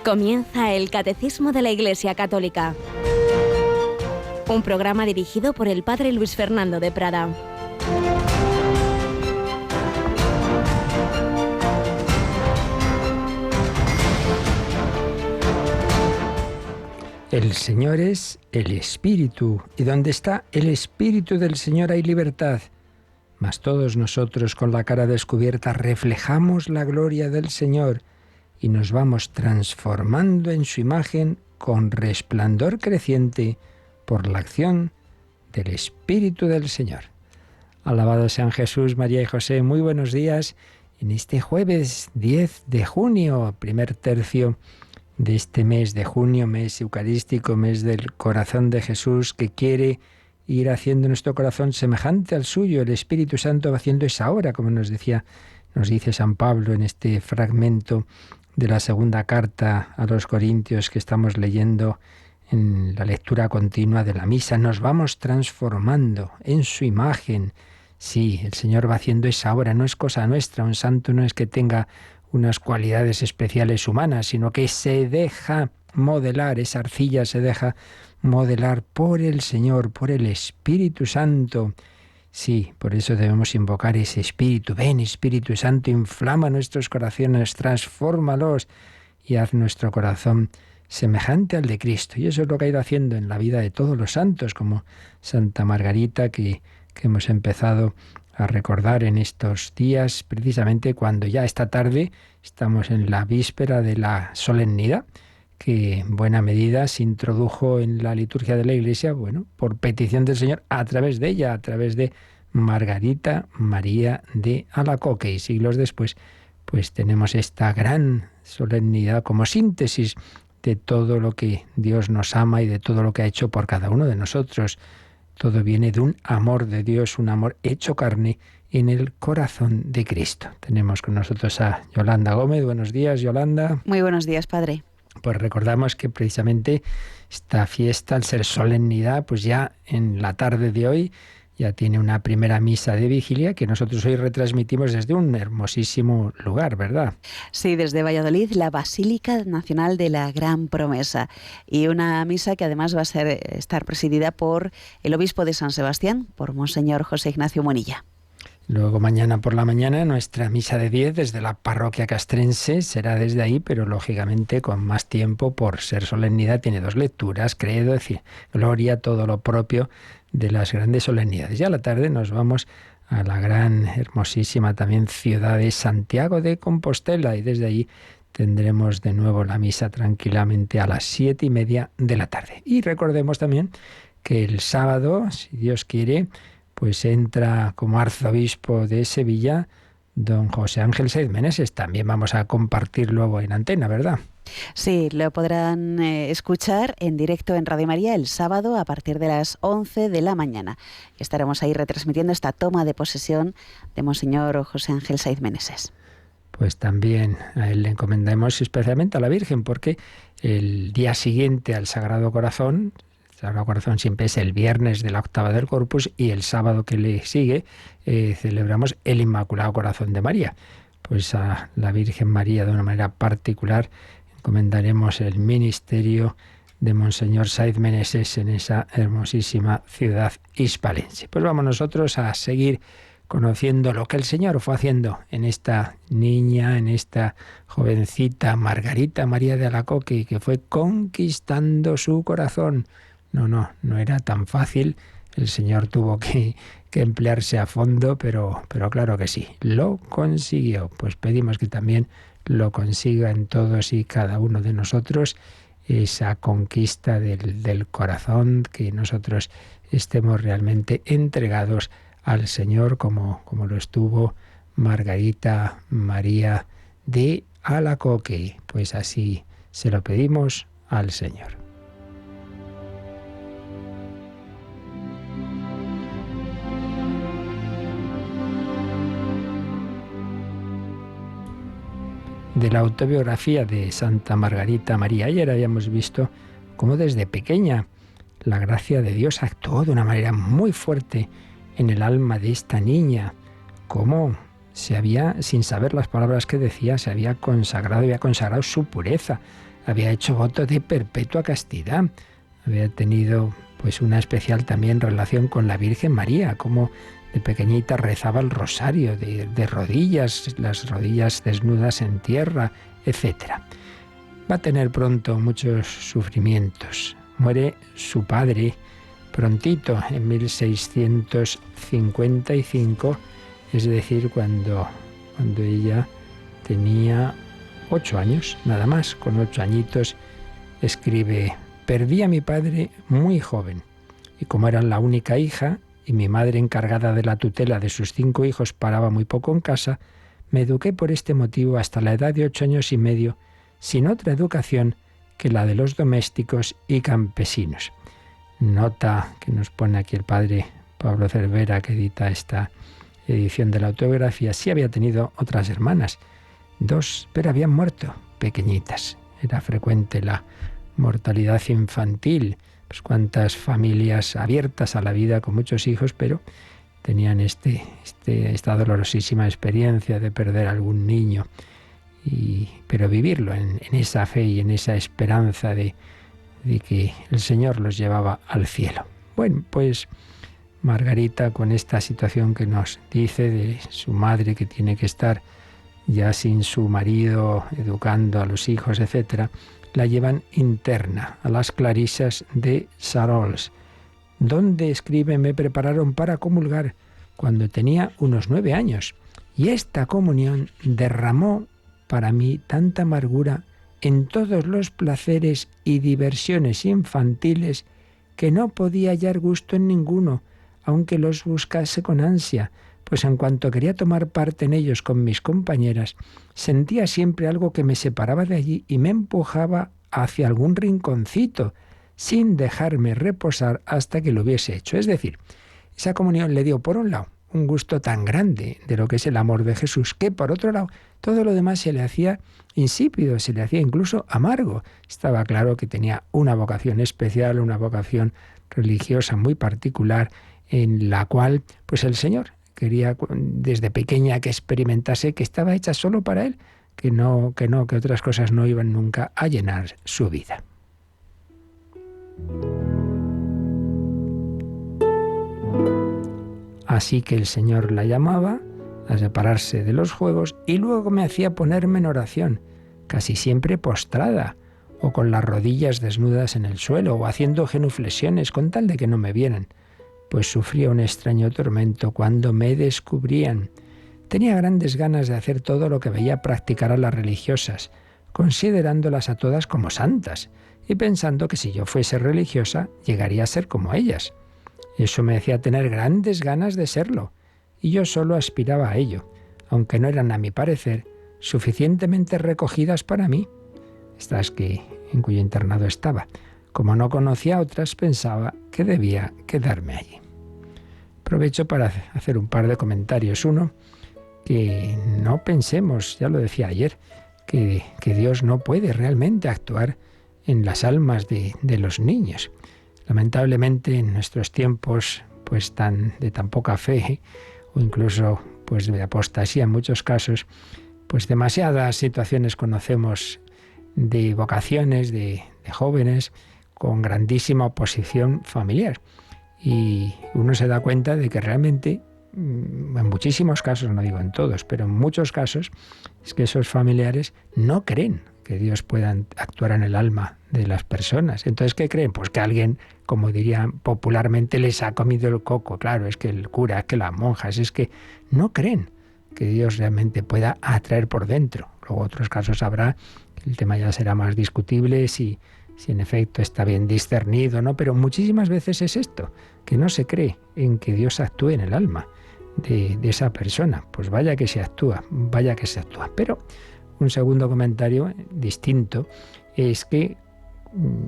Comienza el Catecismo de la Iglesia Católica, un programa dirigido por el Padre Luis Fernando de Prada. El Señor es el Espíritu, y donde está el Espíritu del Señor hay libertad. Mas todos nosotros, con la cara descubierta, reflejamos la gloria del Señor y nos vamos transformando en su imagen con resplandor creciente por la acción del Espíritu del Señor. Alabado sean Jesús, María y José. Muy buenos días en este jueves 10 de junio, primer tercio de este mes de junio, mes eucarístico, mes del corazón de Jesús, que quiere ir haciendo nuestro corazón semejante al suyo. El Espíritu Santo va haciendo esa obra, como nos dice San Pablo en este fragmento de la segunda carta a los Corintios que estamos leyendo en la lectura continua de la misa. Nos vamos transformando en su imagen. Sí, el Señor va haciendo esa obra, no es cosa nuestra. Un santo no es que tenga unas cualidades especiales humanas, sino que se deja modelar, esa arcilla se deja modelar por el Señor, por el Espíritu Santo. Sí, por eso debemos invocar ese Espíritu. Ven, Espíritu Santo, inflama nuestros corazones, transfórmalos y haz nuestro corazón semejante al de Cristo. Y eso es lo que ha ido haciendo en la vida de todos los santos, como Santa Margarita, que hemos empezado a recordar en estos días, precisamente cuando ya esta tarde estamos en la víspera de la solemnidad, que en buena medida se introdujo en la liturgia de la Iglesia, por petición del Señor, a través de ella, a través de Margarita María de Alacoque. Y siglos después, pues tenemos esta gran solemnidad como síntesis de todo lo que Dios nos ama y de todo lo que ha hecho por cada uno de nosotros. Todo viene de un amor de Dios, un amor hecho carne en el corazón de Cristo. Tenemos con nosotros a Yolanda Gómez. Buenos días, Yolanda. Muy buenos días, Padre. Pues recordamos que precisamente esta fiesta, al ser solemnidad, pues ya en la tarde de hoy ya tiene una primera misa de vigilia que nosotros hoy retransmitimos desde un hermosísimo lugar, ¿verdad? Sí, desde Valladolid, la Basílica Nacional de la Gran Promesa. Y una misa que además va a estar presidida por el obispo de San Sebastián, por Monseñor José Ignacio Monilla. Luego mañana por la mañana nuestra misa de 10 desde la parroquia castrense será desde ahí, pero lógicamente con más tiempo por ser solemnidad. Tiene 2 lecturas, credo, es decir, gloria, todo lo propio de las grandes solemnidades. Ya a la tarde nos vamos a la gran, hermosísima también ciudad de Santiago de Compostela y desde ahí tendremos de nuevo la misa tranquilamente a las 7:30 de la tarde. Y recordemos también que el sábado, si Dios quiere, pues entra como arzobispo de Sevilla don José Ángel Saiz Meneses. También vamos a compartir luego en antena, ¿verdad? Sí, lo podrán escuchar en directo en Radio María el sábado a partir de las 11 de la mañana. Estaremos ahí retransmitiendo esta toma de posesión de Monseñor José Ángel Saiz Meneses. Pues también a él le encomendamos especialmente a la Virgen, porque el día siguiente al Sagrado Corazón, el Sagrado Corazón siempre es el viernes de la octava del Corpus, y el sábado que le sigue celebramos el Inmaculado Corazón de María. Pues a la Virgen María de una manera particular encomendaremos el ministerio de Monseñor Saiz Meneses en esa hermosísima ciudad hispalense. Pues vamos nosotros a seguir conociendo lo que el Señor fue haciendo en esta niña, en esta jovencita Margarita María de Alacoque, que fue conquistando su corazón. No era tan fácil. El Señor tuvo que emplearse a fondo, pero claro que sí, lo consiguió. Pues pedimos que también lo consiga en todos y cada uno de nosotros, esa conquista del corazón, que nosotros estemos realmente entregados al Señor como lo estuvo Margarita María de Alacoque. Pues así se lo pedimos al Señor. De la autobiografía de Santa Margarita María. Ayer habíamos visto cómo desde pequeña la gracia de Dios actuó de una manera muy fuerte en el alma de esta niña, cómo se había, sin saber las palabras que decía, se había consagrado su pureza había hecho voto de perpetua castidad. Había tenido pues una especial también relación con la Virgen María, como de pequeñita rezaba el rosario de rodillas, las rodillas desnudas en tierra, etc. Va a tener pronto muchos sufrimientos. Muere su padre prontito, en 1655, es decir, cuando ella tenía 8 años, nada más. Con 8 añitos escribe: perdí a mi padre muy joven, y como era la única hija, y mi madre encargada de la tutela de sus 5 hijos paraba muy poco en casa, me eduqué por este motivo hasta la edad de 8 años y medio, sin otra educación que la de los domésticos y campesinos. Nota que nos pone aquí el padre Pablo Cervera, que edita esta edición de la autobiografía: sí había tenido otras hermanas, 2, pero habían muerto pequeñitas. Era frecuente la mortalidad infantil. Pues cuántas familias abiertas a la vida con muchos hijos, pero tenían esta dolorosísima experiencia de perder a algún niño. Pero vivirlo en esa fe y en esa esperanza de que el Señor los llevaba al cielo. Bueno, pues Margarita, con esta situación que nos dice de su madre, que tiene que estar ya sin su marido, educando a los hijos, etc., la llevan interna a las clarisas de Sarolles, donde, escribe, me prepararon para comulgar cuando tenía unos 9 años, y esta comunión derramó para mí tanta amargura en todos los placeres y diversiones infantiles que no podía hallar gusto en ninguno, aunque los buscase con ansia, pues en cuanto quería tomar parte en ellos con mis compañeras, sentía siempre algo que me separaba de allí y me empujaba hacia algún rinconcito, sin dejarme reposar hasta que lo hubiese hecho. Es decir, esa comunión le dio, por un lado, un gusto tan grande de lo que es el amor de Jesús, que por otro lado, todo lo demás se le hacía insípido, se le hacía incluso amargo. Estaba claro que tenía una vocación especial, una vocación religiosa muy particular, en la cual pues el Señor quería desde pequeña que experimentase que estaba hecha solo para Él, que otras cosas no iban nunca a llenar su vida. Así que el Señor la llamaba a separarse de los juegos y luego me hacía ponerme en oración, casi siempre postrada, o con las rodillas desnudas en el suelo, o haciendo genuflexiones con tal de que no me vieran, pues sufría un extraño tormento cuando me descubrían. Tenía grandes ganas de hacer todo lo que veía practicar a las religiosas, considerándolas a todas como santas, y pensando que si yo fuese religiosa, llegaría a ser como ellas. Eso me hacía tener grandes ganas de serlo, y yo solo aspiraba a ello, aunque no eran, a mi parecer, suficientemente recogidas para mí. Estas en cuyo internado estaba. Como no conocía a otras, pensaba que debía quedarme allí. Aprovecho para hacer un par de comentarios. Uno, que no pensemos, ya lo decía ayer, que Dios no puede realmente actuar en las almas de los niños. Lamentablemente, en nuestros tiempos pues de tan poca fe, o incluso pues de apostasía en muchos casos, pues demasiadas situaciones conocemos de vocaciones de jóvenes con grandísima oposición familiar. Y uno se da cuenta de que realmente, en muchísimos casos, no digo en todos, pero en muchos casos, es que esos familiares no creen que Dios pueda actuar en el alma de las personas. Entonces, ¿qué creen? Pues que alguien, como dirían popularmente, les ha comido el coco. Claro, es que el cura, es que las monjas, es que no creen que Dios realmente pueda atraer por dentro. Luego otros casos habrá, que el tema ya será más discutible, si en efecto está bien discernido, ¿no? Pero muchísimas veces es esto, que no se cree en que Dios actúe en el alma de esa persona. Pues vaya que se actúa. Pero un segundo comentario distinto es que,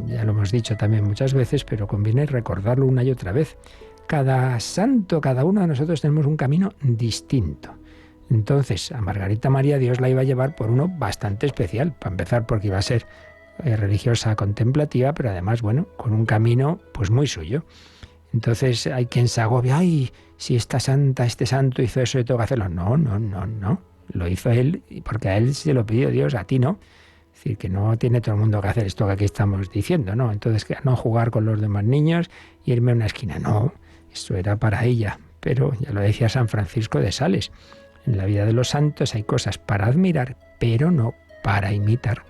ya lo hemos dicho también muchas veces, pero conviene recordarlo una y otra vez, cada santo, cada uno de nosotros tenemos un camino distinto. Entonces, a Margarita María Dios la iba a llevar por uno bastante especial, para empezar porque iba a ser religiosa contemplativa, pero además, bueno, con un camino pues muy suyo. Entonces hay quien se agobia, ay, si esta santa, este santo hizo eso, yo tengo que hacerlo. No. Lo hizo él porque a él se lo pidió Dios, a ti no. Es decir, que no tiene todo el mundo que hacer esto que aquí estamos diciendo, ¿no? Entonces, que no jugar con los demás niños y irme a una esquina. No, eso era para ella. Pero ya lo decía San Francisco de Sales. En la vida de los santos hay cosas para admirar, pero no para imitar.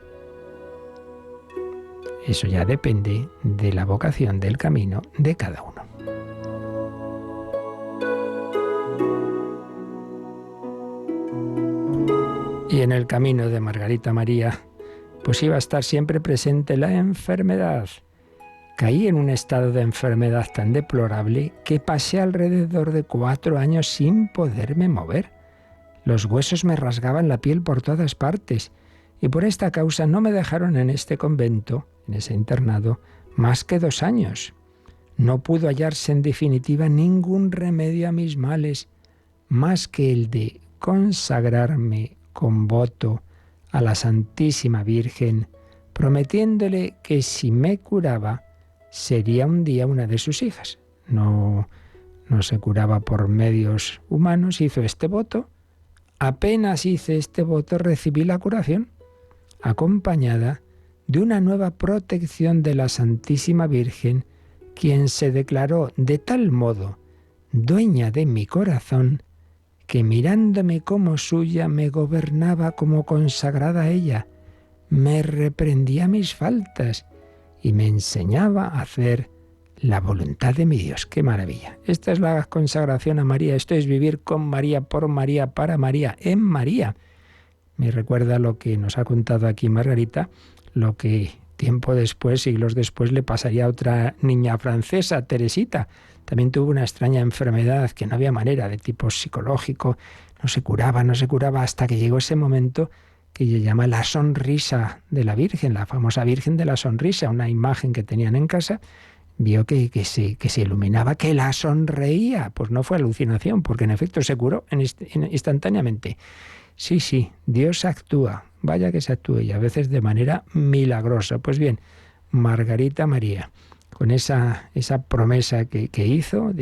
Eso ya depende de la vocación, del camino de cada uno. Y en el camino de Margarita María, pues iba a estar siempre presente la enfermedad. Caí en un estado de enfermedad tan deplorable que pasé alrededor de 4 años sin poderme mover. Los huesos me rasgaban la piel por todas partes y por esta causa no me dejaron en este convento, en ese internado, más que 2 años. No pudo hallarse en definitiva ningún remedio a mis males, más que el de consagrarme con voto a la Santísima Virgen, prometiéndole que si me curaba, sería un día una de sus hijas. No se curaba por medios humanos, hizo este voto. Apenas hice este voto, recibí la curación, acompañada de una nueva protección de la Santísima Virgen, quien se declaró de tal modo dueña de mi corazón, que mirándome como suya me gobernaba como consagrada a ella, me reprendía mis faltas y me enseñaba a hacer la voluntad de mi Dios. ¡Qué maravilla! Esta es la consagración a María, esto es vivir con María, por María, para María, en María. Me recuerda lo que nos ha contado aquí Margarita, lo que tiempo después, siglos después, le pasaría a otra niña francesa, Teresita. También tuvo una extraña enfermedad que no había manera, de tipo psicológico, no se curaba hasta que llegó ese momento que ella llama la sonrisa de la Virgen, la famosa Virgen de la Sonrisa, una imagen que tenían en casa, vio que se iluminaba, que la sonreía. Pues no fue alucinación, porque en efecto se curó instantáneamente. Sí, Dios actúa, vaya que se actúe, y a veces de manera milagrosa. Pues bien, Margarita María, con esa promesa que hizo,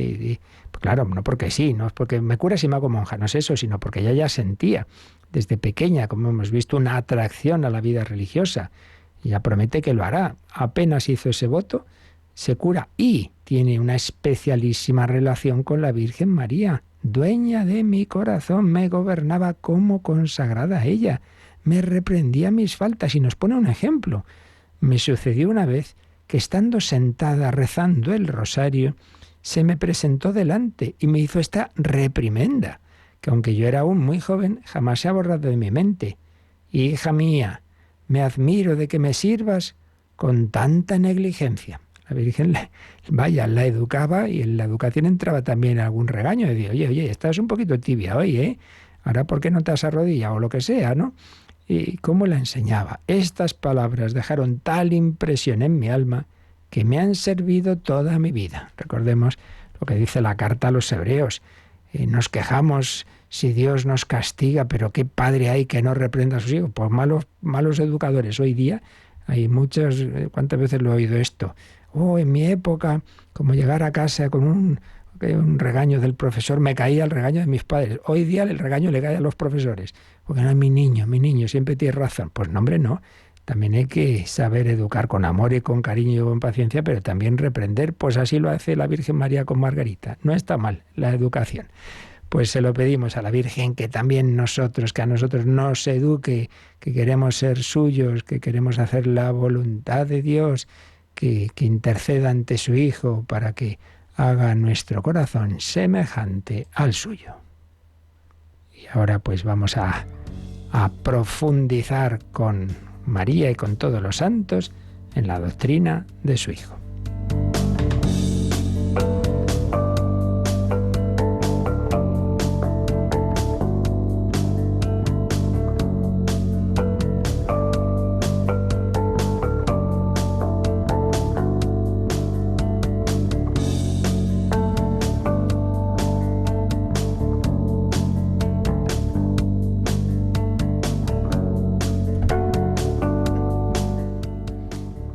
claro, no porque sí, no es porque me cura si me hago monja, no es eso, sino porque ella ya sentía desde pequeña, como hemos visto, una atracción a la vida religiosa. Ella promete que lo hará. Apenas hizo ese voto, se cura y tiene una especialísima relación con la Virgen María. Dueña de mi corazón, me gobernaba como consagrada a ella, me reprendía mis faltas y nos pone un ejemplo. Me sucedió una vez que estando sentada rezando el rosario, se me presentó delante y me hizo esta reprimenda, que aunque yo era aún muy joven, jamás se ha borrado de mi mente. Hija mía, me admiro de que me sirvas con tanta negligencia. La Virgen, la educaba y en la educación entraba también algún regaño. Decía, oye, estás un poquito tibia hoy, ¿eh? Ahora, ¿por qué no te has arrodillado? O lo que sea, ¿no? ¿Y cómo la enseñaba? Estas palabras dejaron tal impresión en mi alma que me han servido toda mi vida. Recordemos lo que dice la carta a los hebreos. Nos quejamos si Dios nos castiga, pero ¿qué padre hay que no reprenda a sus hijos? Pues malos educadores. Hoy día hay muchos, ¿cuántas veces lo he oído esto? En mi época, como llegar a casa con un regaño del profesor, me caía el regaño de mis padres. Hoy día el regaño le cae a los profesores. Porque no, mi niño, siempre tiene razón. Pues no, hombre, no. También hay que saber educar con amor y con cariño y con paciencia, pero también reprender. Pues así lo hace la Virgen María con Margarita. No está mal la educación. Pues se lo pedimos a la Virgen, que también que a nosotros nos eduque, que queremos ser suyos, que queremos hacer la voluntad de Dios, que interceda ante su Hijo para que haga nuestro corazón semejante al suyo. Y ahora pues vamos a profundizar con María y con todos los santos en la doctrina de su Hijo.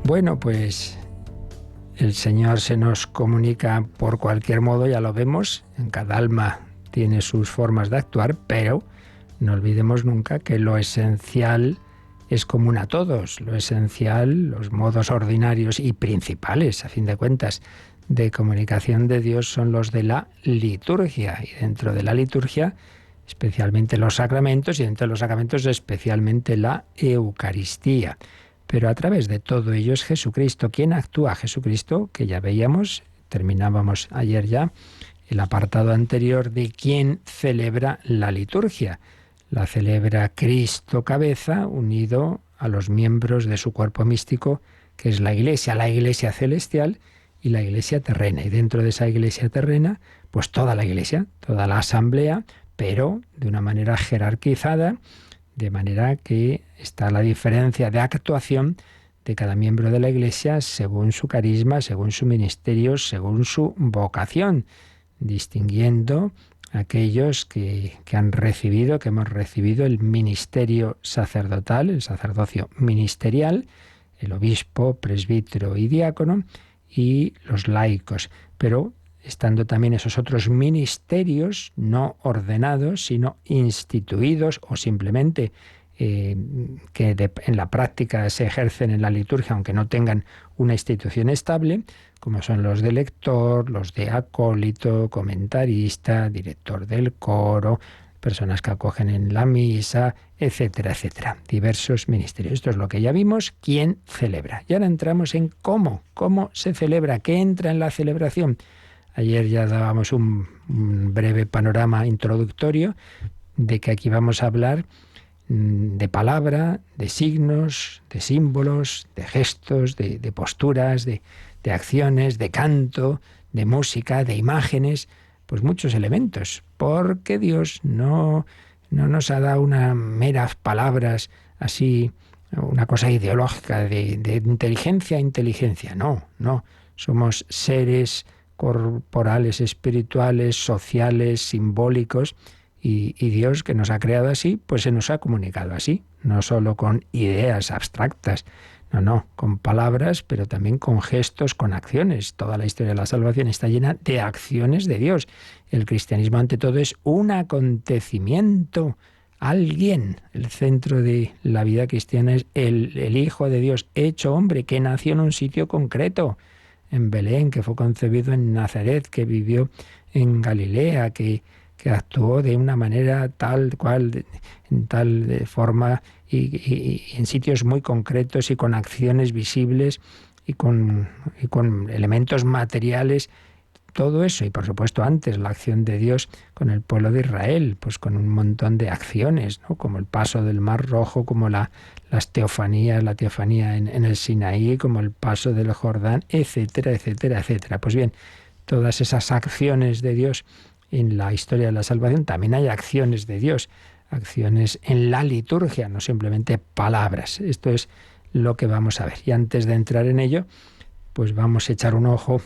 Bueno, pues el Señor se nos comunica por cualquier modo, ya lo vemos, en cada alma tiene sus formas de actuar, pero no olvidemos nunca que lo esencial es común a todos. Lo esencial, los modos ordinarios y principales, a fin de cuentas, de comunicación de Dios son los de la liturgia. Y dentro de la liturgia, especialmente los sacramentos, y dentro de los sacramentos especialmente la Eucaristía. Pero a través de todo ello es Jesucristo quien actúa. Jesucristo, que ya veíamos, terminábamos ayer ya el apartado anterior de quién celebra la liturgia. La celebra Cristo cabeza, unido a los miembros de su cuerpo místico, que es la Iglesia celestial y la Iglesia terrena. Y dentro de esa Iglesia terrena, pues toda la Iglesia, toda la asamblea, pero de una manera jerarquizada, de manera que está la diferencia de actuación de cada miembro de la Iglesia según su carisma, según su ministerio, según su vocación, distinguiendo aquellos que han recibido, que hemos recibido el ministerio sacerdotal, el sacerdocio ministerial, el obispo, presbítero y diácono, y los laicos, pero estando también esos otros ministerios no ordenados, sino instituidos o simplemente en la práctica se ejercen en la liturgia, aunque no tengan una institución estable, como son los de lector, los de acólito, comentarista, director del coro, personas que acogen en la misa, etcétera, etcétera. Diversos ministerios. Esto es lo que ya vimos, quién celebra. Y ahora entramos en cómo se celebra, qué entra en la celebración. Ayer ya dábamos un breve panorama introductorio de que aquí vamos a hablar de palabra, de signos, de símbolos, de gestos, de posturas, de acciones, de canto, de música, de imágenes, pues muchos elementos, porque Dios no nos ha dado unas meras palabras así, una cosa ideológica de inteligencia, no, somos seres corporales, espirituales, sociales, simbólicos, y Dios, que nos ha creado así, pues se nos ha comunicado así, no solo con ideas abstractas, no, con palabras, pero también con gestos, con acciones. Toda la historia de la salvación está llena de acciones de Dios. El cristianismo, ante todo, es un acontecimiento, alguien. El centro de la vida cristiana es el Hijo de Dios, hecho hombre, que nació en un sitio concreto, en Belén, que fue concebido en Nazaret, que vivió en Galilea, que actuó de una manera tal cual, en tal forma y en sitios muy concretos y con acciones visibles y con elementos materiales, todo eso. Y por supuesto antes la acción de Dios con el pueblo de Israel, pues con un montón de acciones, ¿no? Como el paso del Mar Rojo, como la teofanía en el Sinaí, como el paso del Jordán, etcétera, etcétera, etcétera. Pues bien, todas esas acciones de Dios en la historia de la salvación, también hay acciones de Dios, acciones en la liturgia, no simplemente palabras. Esto es lo que vamos a ver. Y antes de entrar en ello, pues vamos a echar un ojo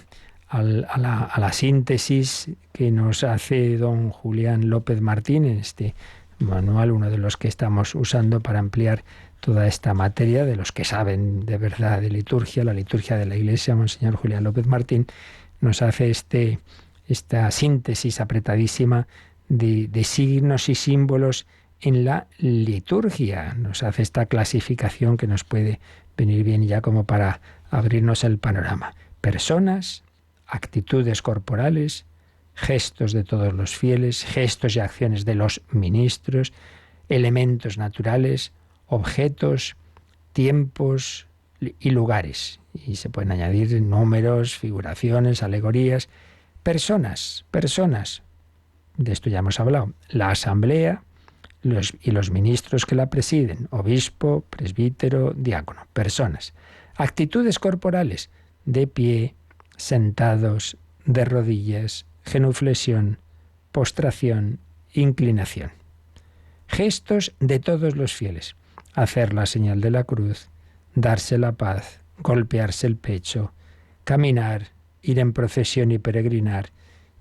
a la síntesis que nos hace don Julián López Martín en este manual, uno de los que estamos usando para ampliar toda esta materia, de los que saben de verdad de liturgia, la liturgia de la Iglesia. Monseñor Julián López Martín nos hace esta síntesis apretadísima de signos y símbolos en la liturgia. Nos hace esta clasificación que nos puede venir bien ya como para abrirnos el panorama. Personas, actitudes corporales, gestos de todos los fieles, gestos y acciones de los ministros, elementos naturales, objetos, tiempos y lugares. Y se pueden añadir números, figuraciones, alegorías. Personas, de esto ya hemos hablado, la asamblea y los ministros que la presiden, obispo, presbítero, diácono, personas. Actitudes corporales, de pie, sentados, de rodillas, genuflexión, postración, inclinación. Gestos de todos los fieles, hacer la señal de la cruz, darse la paz, golpearse el pecho, caminar, ir en procesión y peregrinar,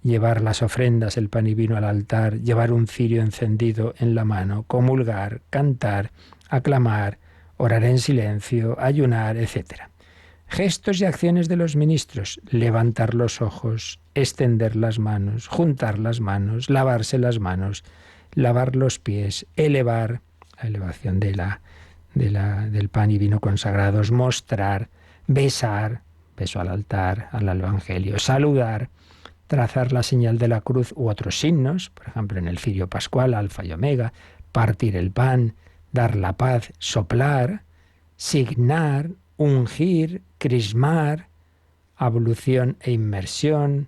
llevar las ofrendas, el pan y vino al altar, llevar un cirio encendido en la mano, comulgar, cantar, aclamar, orar en silencio, ayunar, etc. Gestos y acciones de los ministros, levantar los ojos, extender las manos, juntar las manos, lavarse las manos, lavar los pies, elevar, la elevación de del pan y vino consagrados, mostrar, besar, beso al altar, al evangelio, saludar, trazar la señal de la cruz u otros signos, por ejemplo en el cirio pascual, alfa y omega, partir el pan, dar la paz, soplar, signar, ungir, crismar, ablución e inmersión,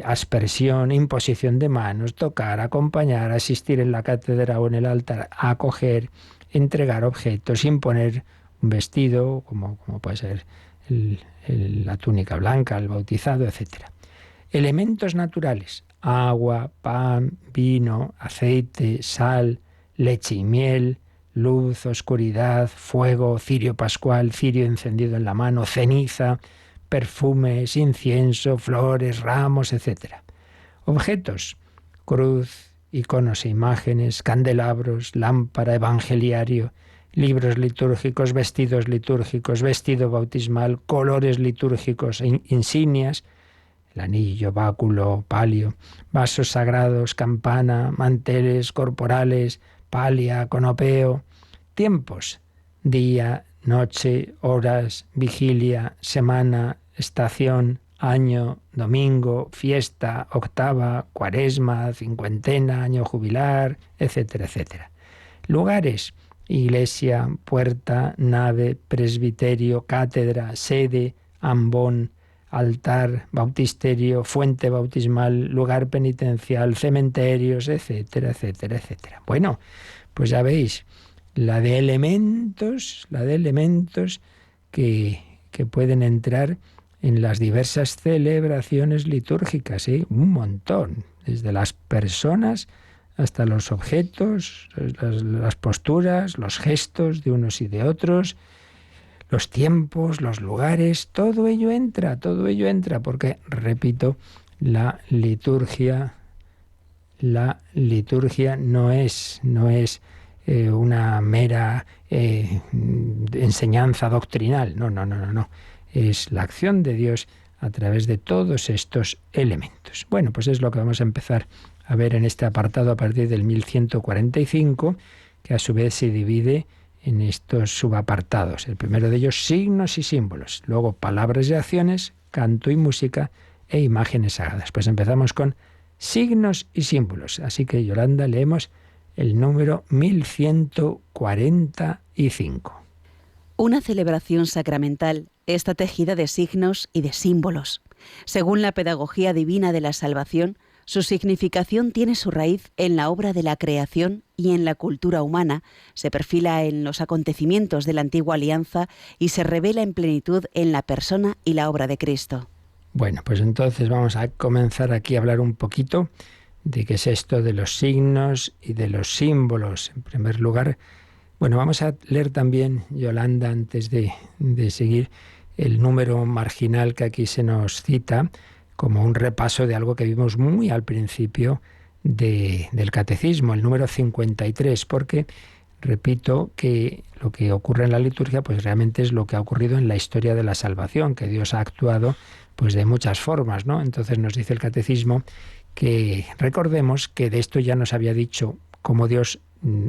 aspersión, imposición de manos, tocar, acompañar, asistir en la cátedra o en el altar, acoger, entregar objetos, imponer un vestido, como puede ser la túnica blanca, el bautizado, etc. Elementos naturales: agua, pan, vino, aceite, sal, leche y miel, luz, oscuridad, fuego, cirio pascual, cirio encendido en la mano, ceniza, perfumes, incienso, flores, ramos, etc. Objetos: cruz, iconos e imágenes, candelabros, lámpara, evangeliario, libros litúrgicos, vestidos litúrgicos, vestido bautismal, colores litúrgicos, insignias, el anillo, báculo, palio, vasos sagrados, campana, manteles corporales, palia, conopeo. Tiempos: día, noche, horas, vigilia, semana, estación, año, domingo, fiesta, octava, cuaresma, cincuentena, año jubilar, etcétera, etcétera. Lugares: iglesia, puerta, nave, presbiterio, cátedra, sede, ambón, altar, bautisterio, fuente bautismal, lugar penitencial, cementerios, etcétera, etcétera, etcétera. Bueno, pues ya veis, la de elementos que pueden entrar en las diversas celebraciones litúrgicas, ¿eh? Un montón, desde las personas hasta los objetos, las posturas, los gestos de unos y de otros, los tiempos, los lugares, todo ello entra, porque, repito, la liturgia no es una mera enseñanza doctrinal, no. Es la acción de Dios a través de todos estos elementos. Bueno, pues es lo que vamos a empezar a ver en este apartado a partir del 1145, que a su vez se divide en estos subapartados. El primero de ellos, signos y símbolos. Luego, palabras y acciones, canto y música e imágenes sagradas. Pues empezamos con signos y símbolos. Así que, Yolanda, leemos el número 1145. Una celebración sacramental está tejida de signos y de símbolos. Según la pedagogía divina de la salvación, su significación tiene su raíz en la obra de la creación y en la cultura humana, se perfila en los acontecimientos de la antigua alianza y se revela en plenitud en la persona y la obra de Cristo. Bueno, pues entonces vamos a comenzar aquí a hablar un poquito de qué es esto de los signos y de los símbolos. En primer lugar, bueno, vamos a leer también, Yolanda, antes de seguir, el número marginal que aquí se nos cita, como un repaso de algo que vimos muy al principio del catecismo, el número 53, porque repito que lo que ocurre en la liturgia pues realmente es lo que ha ocurrido en la historia de la salvación, que Dios ha actuado pues de muchas formas, ¿no? Entonces nos dice el catecismo que recordemos que de esto ya nos había dicho cómo Dios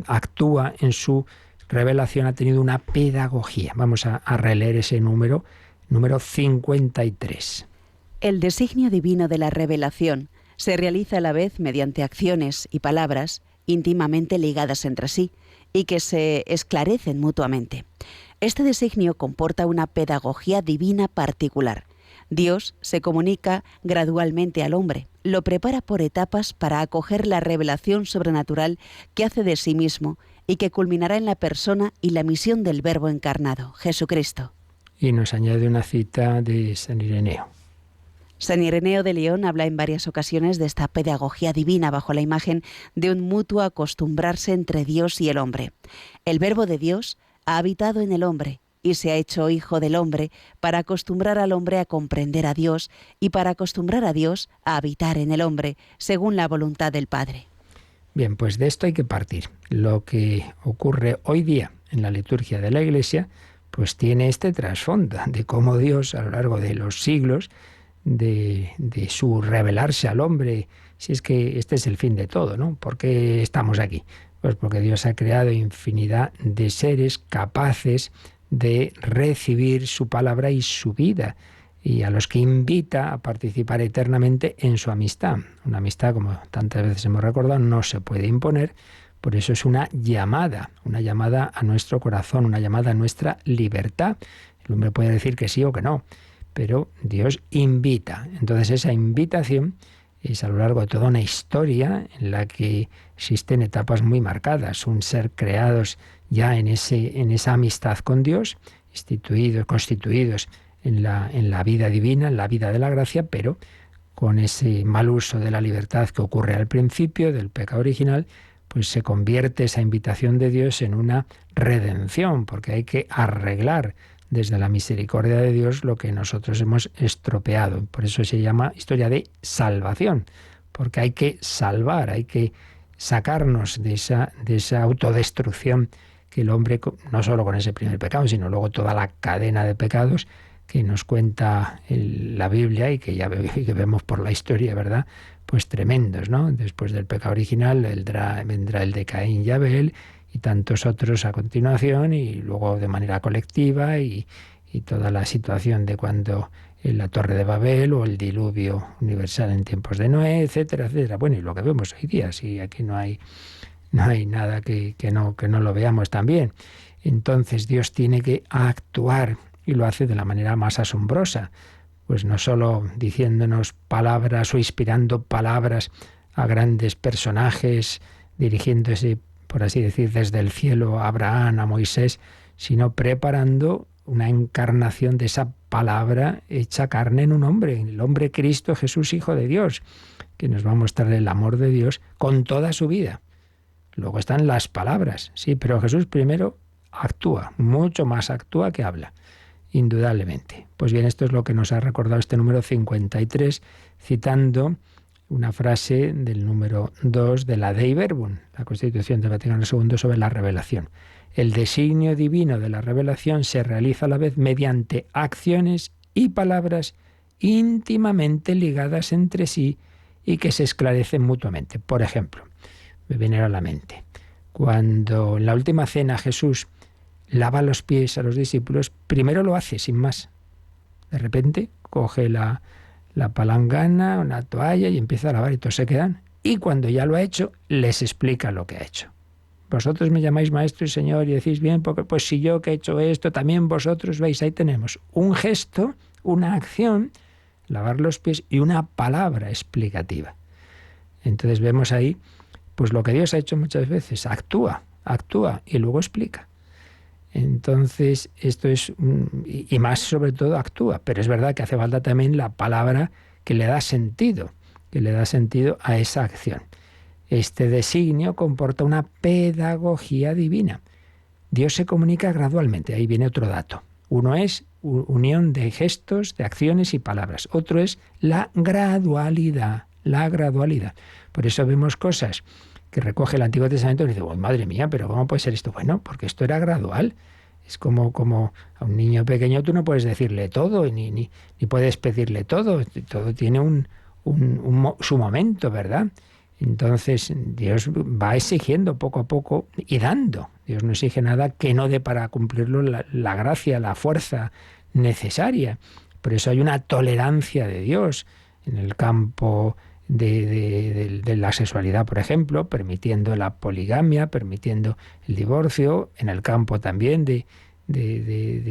actúa en su revelación, ha tenido una pedagogía. Vamos a releer ese número 53. El designio divino de la revelación se realiza a la vez mediante acciones y palabras íntimamente ligadas entre sí y que se esclarecen mutuamente. Este designio comporta una pedagogía divina particular. Dios se comunica gradualmente al hombre, lo prepara por etapas para acoger la revelación sobrenatural que hace de sí mismo y que culminará en la persona y la misión del Verbo encarnado, Jesucristo. Y nos añade una cita de San Ireneo. San Ireneo de León habla en varias ocasiones de esta pedagogía divina bajo la imagen de un mutuo acostumbrarse entre Dios y el hombre. El Verbo de Dios ha habitado en el hombre y se ha hecho hijo del hombre para acostumbrar al hombre a comprender a Dios y para acostumbrar a Dios a habitar en el hombre, según la voluntad del Padre. Bien, pues de esto hay que partir. Lo que ocurre hoy día en la liturgia de la Iglesia, pues tiene este trasfondo de cómo Dios a lo largo de los siglos, de su revelarse al hombre, si es que este es el fin de todo, ¿no? ¿Por qué estamos aquí? Pues porque Dios ha creado infinidad de seres capaces de recibir su palabra y su vida, y a los que invita a participar eternamente en su amistad. Una amistad, como tantas veces hemos recordado, no se puede imponer, por eso es una llamada a nuestro corazón, una llamada a nuestra libertad. El hombre puede decir que sí o que no, pero Dios invita. Entonces esa invitación es a lo largo de toda una historia en la que existen etapas muy marcadas, un ser creados ya en esa amistad con Dios, constituidos en la vida divina, en la vida de la gracia, pero con ese mal uso de la libertad que ocurre al principio del pecado original, pues se convierte esa invitación de Dios en una redención, porque hay que arreglar desde la misericordia de Dios lo que nosotros hemos estropeado. Por eso se llama historia de salvación, porque hay que salvar, hay que sacarnos de esa autodestrucción que el hombre, no solo con ese primer pecado, sino luego toda la cadena de pecados que nos cuenta la Biblia y que ya vemos por la historia, ¿verdad? Pues tremendos, ¿no? Después del pecado original vendrá el de Caín y Abel y tantos otros a continuación, y luego de manera colectiva y toda la situación de cuando en la Torre de Babel o el diluvio universal en tiempos de Noé, etcétera, etcétera. Bueno, y lo que vemos hoy día, si aquí no hay nada que no lo veamos también. Entonces Dios tiene que actuar y lo hace de la manera más asombrosa, pues no solo diciéndonos palabras o inspirando palabras a grandes personajes, dirigiéndose, por así decir, desde el cielo a Abraham, a Moisés, sino preparando una encarnación de esa palabra hecha carne en un hombre, el hombre Cristo Jesús, Hijo de Dios, que nos va a mostrar el amor de Dios con toda su vida. Luego están las palabras, sí, pero Jesús primero actúa, mucho más actúa que habla, indudablemente. Pues bien, esto es lo que nos ha recordado este número 53, citando una frase del número 2 de la Dei Verbum, la Constitución del Vaticano II sobre la revelación. El designio divino de la revelación se realiza a la vez mediante acciones y palabras íntimamente ligadas entre sí y que se esclarecen mutuamente. Por ejemplo, me viene a la mente, cuando en la última cena Jesús lava los pies a los discípulos, primero lo hace sin más. De repente coge la palangana, una toalla y empieza a lavar y todos se quedan. Y cuando ya lo ha hecho, les explica lo que ha hecho. Vosotros me llamáis maestro y señor y decís bien, porque pues si yo que he hecho esto, también vosotros, veis, ahí tenemos un gesto, una acción, lavar los pies y una palabra explicativa. Entonces vemos ahí, pues lo que Dios ha hecho muchas veces, actúa y luego explica. Entonces, esto es, y más sobre todo actúa, pero es verdad que hace falta también la palabra que le da sentido a esa acción. Este designio comporta una pedagogía divina. Dios se comunica gradualmente, ahí viene otro dato. Uno es unión de gestos, de acciones y palabras. Otro es la gradualidad. Por eso vemos cosas que recoge el Antiguo Testamento y dice, oh, madre mía, pero ¿cómo puede ser esto? Bueno, porque esto era gradual. Es como a un niño pequeño tú no puedes decirle todo, ni puedes pedirle todo. Todo tiene su momento, ¿verdad? Entonces Dios va exigiendo poco a poco y dando. Dios no exige nada que no dé para cumplirlo la gracia, la fuerza necesaria. Por eso hay una tolerancia de Dios en el campo de la sexualidad, por ejemplo, permitiendo la poligamia, permitiendo el divorcio, en el campo también de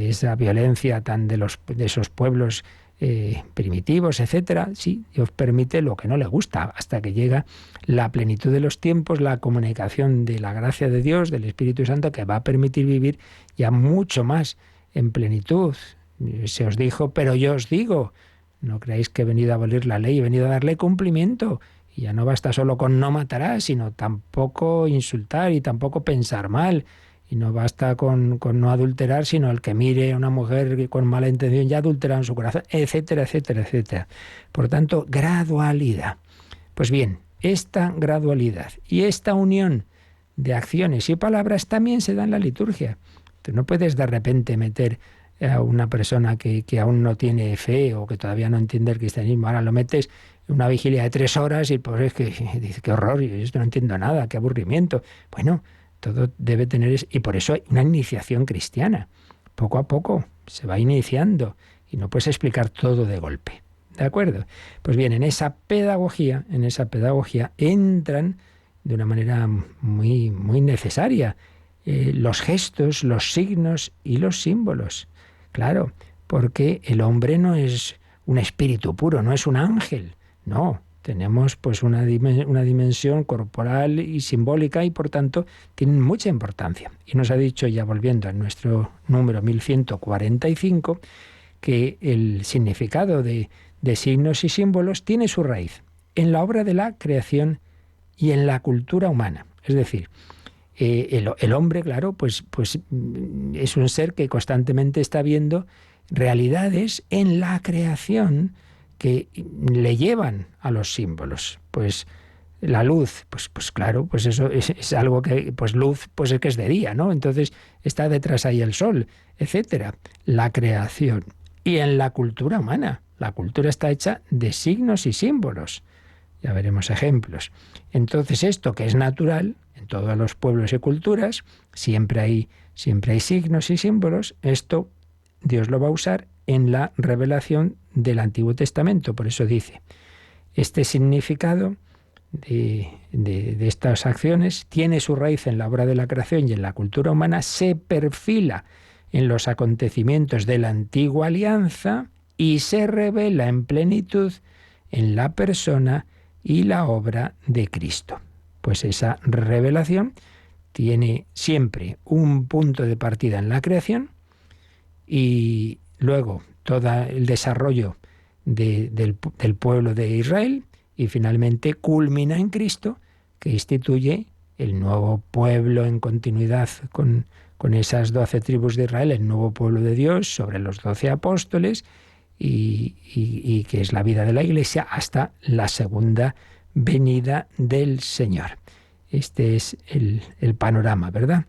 esa violencia tan de esos pueblos primitivos, etcétera. Sí, Dios permite lo que no le gusta hasta que llega la plenitud de los tiempos, la comunicación de la gracia de Dios, del Espíritu Santo, que va a permitir vivir ya mucho más en plenitud. Se os dijo, pero yo os digo. No creáis que he venido a abolir la ley, he venido a darle cumplimiento. Y ya no basta solo con no matarás, sino tampoco insultar y tampoco pensar mal. Y no basta con no adulterar, sino el que mire a una mujer con mala intención ya adultera en su corazón, etcétera, etcétera, etcétera. Por tanto, gradualidad. Pues bien, esta gradualidad y esta unión de acciones y palabras también se da en la liturgia. Tú no puedes de repente meter a una persona que aún no tiene fe o que todavía no entiende el cristianismo, ahora lo metes una vigilia de 3 horas y el pobre es que dice, qué horror, y esto no entiendo nada, qué aburrimiento. Bueno, todo debe tener, y por eso hay una iniciación cristiana. Poco a poco se va iniciando y no puedes explicar todo de golpe. ¿De acuerdo? Pues bien, en esa pedagogía entran de una manera muy, muy necesaria los gestos, los signos y los símbolos. Claro, porque el hombre no es un espíritu puro, no es un ángel. No, tenemos pues una dimensión corporal y simbólica y por tanto tienen mucha importancia. Y nos ha dicho, ya volviendo a nuestro número 1145, que el significado de signos y símbolos tiene su raíz en la obra de la creación y en la cultura humana. Es decir, el hombre, claro, pues es un ser que constantemente está viendo realidades en la creación que le llevan a los símbolos. Pues la luz, pues claro, pues eso es algo que, pues luz, pues es que es de día, ¿no? Entonces está detrás ahí el sol, etcétera. La creación. Y en la cultura humana. La cultura está hecha de signos y símbolos. Ya veremos ejemplos. Entonces esto que es natural en todos los pueblos y culturas, siempre hay signos y símbolos. Esto Dios lo va a usar en la revelación del Antiguo Testamento. Por eso dice, este significado de estas acciones tiene su raíz en la obra de la creación y en la cultura humana, se perfila en los acontecimientos de la antigua alianza y se revela en plenitud en la persona y la obra de Cristo. Pues esa revelación tiene siempre un punto de partida en la creación y luego todo el desarrollo del pueblo de Israel y finalmente culmina en Cristo, que instituye el nuevo pueblo en continuidad con esas 12 tribus de Israel, el nuevo pueblo de Dios sobre los 12 apóstoles y que es la vida de la Iglesia hasta la segunda venida del Señor. Este es el panorama, ¿verdad?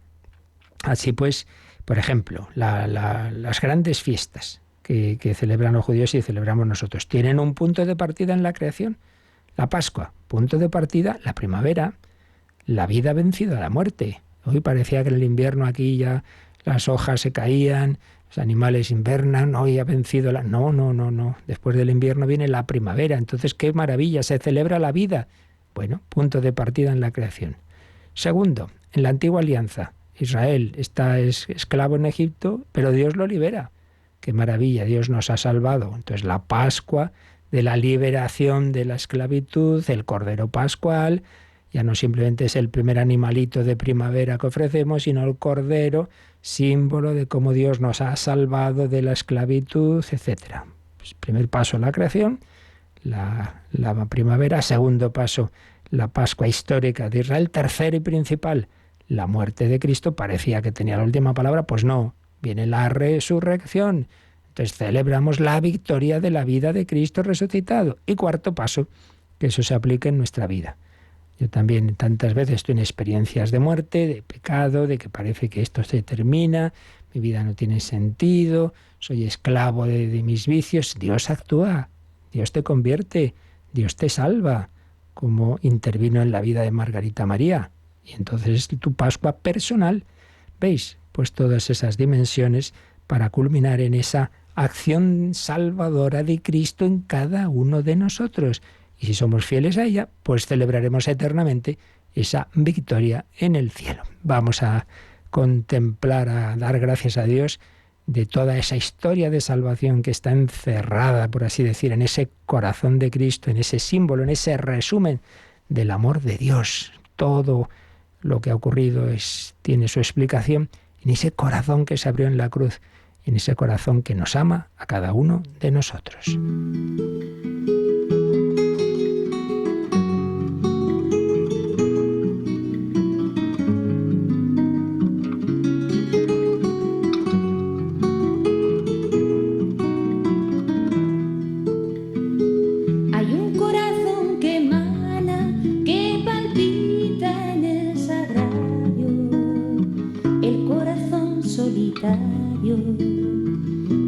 Así pues, por ejemplo, las grandes fiestas que celebran los judíos y celebramos nosotros tienen un punto de partida en la creación. La Pascua, punto de partida, la primavera, la vida vencida a la muerte. Hoy parecía que en el invierno aquí ya las hojas se caían, los animales invernan, hoy ha vencido la... No. Después del invierno viene la primavera. Entonces, qué maravilla, se celebra la vida. Bueno, punto de partida en la creación. Segundo, en la antigua alianza, Israel está esclavo en Egipto, pero Dios lo libera. Qué maravilla, Dios nos ha salvado. Entonces, la Pascua de la liberación de la esclavitud, el Cordero Pascual, ya no simplemente es el primer animalito de primavera que ofrecemos, sino el Cordero, símbolo de cómo Dios nos ha salvado de la esclavitud, etc. Pues primer paso, la creación, la primavera. Segundo paso, la Pascua histórica de Israel. Tercero y principal, la muerte de Cristo. Parecía que tenía la última palabra, pues no. Viene la resurrección. Entonces celebramos la victoria de la vida de Cristo resucitado. Y cuarto paso, que eso se aplique en nuestra vida. Yo también tantas veces estoy en experiencias de muerte, de pecado, de que parece que esto se termina, mi vida no tiene sentido, soy esclavo de mis vicios. Dios actúa, Dios te convierte, Dios te salva, como intervino en la vida de Margarita María. Y entonces es tu Pascua personal. ¿Veis? Pues todas esas dimensiones para culminar en esa acción salvadora de Cristo en cada uno de nosotros. Y si somos fieles a ella, pues celebraremos eternamente esa victoria en el cielo. Vamos a contemplar, a dar gracias a Dios de toda esa historia de salvación que está encerrada, por así decir, en ese corazón de Cristo, en ese símbolo, en ese resumen del amor de Dios. Todo lo que ha ocurrido tiene su explicación en ese corazón que se abrió en la cruz, en ese corazón que nos ama a cada uno de nosotros.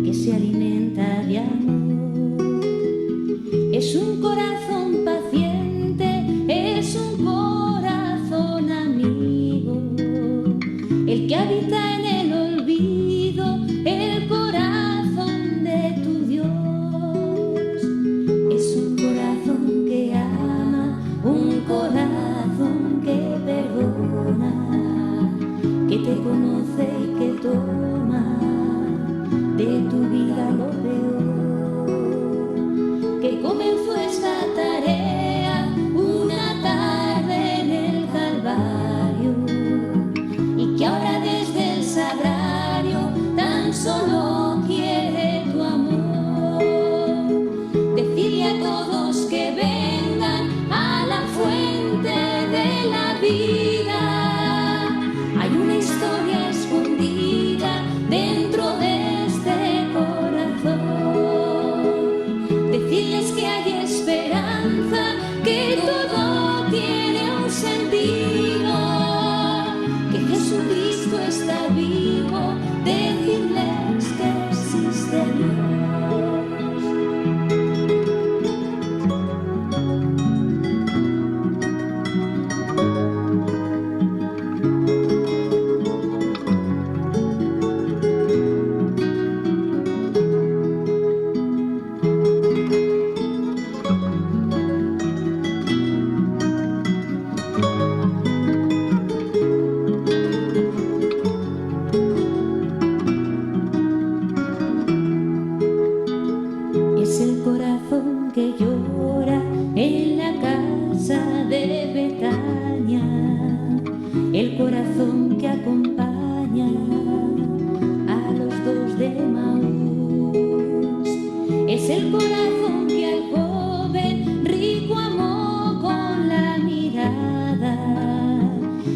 Que se alimenta de amor, es un corazón el corazón que llora en la casa de Betania, el corazón que acompaña a los dos de Maús. Es el corazón que al joven rico amó con la mirada,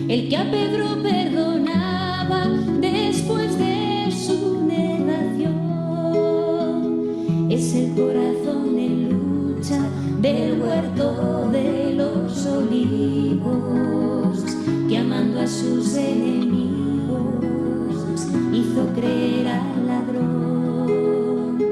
el que a Pedro perdonaba después de su negación. Es el corazón en lucha del huerto de los olivos, que amando a sus enemigos hizo creer al ladrón.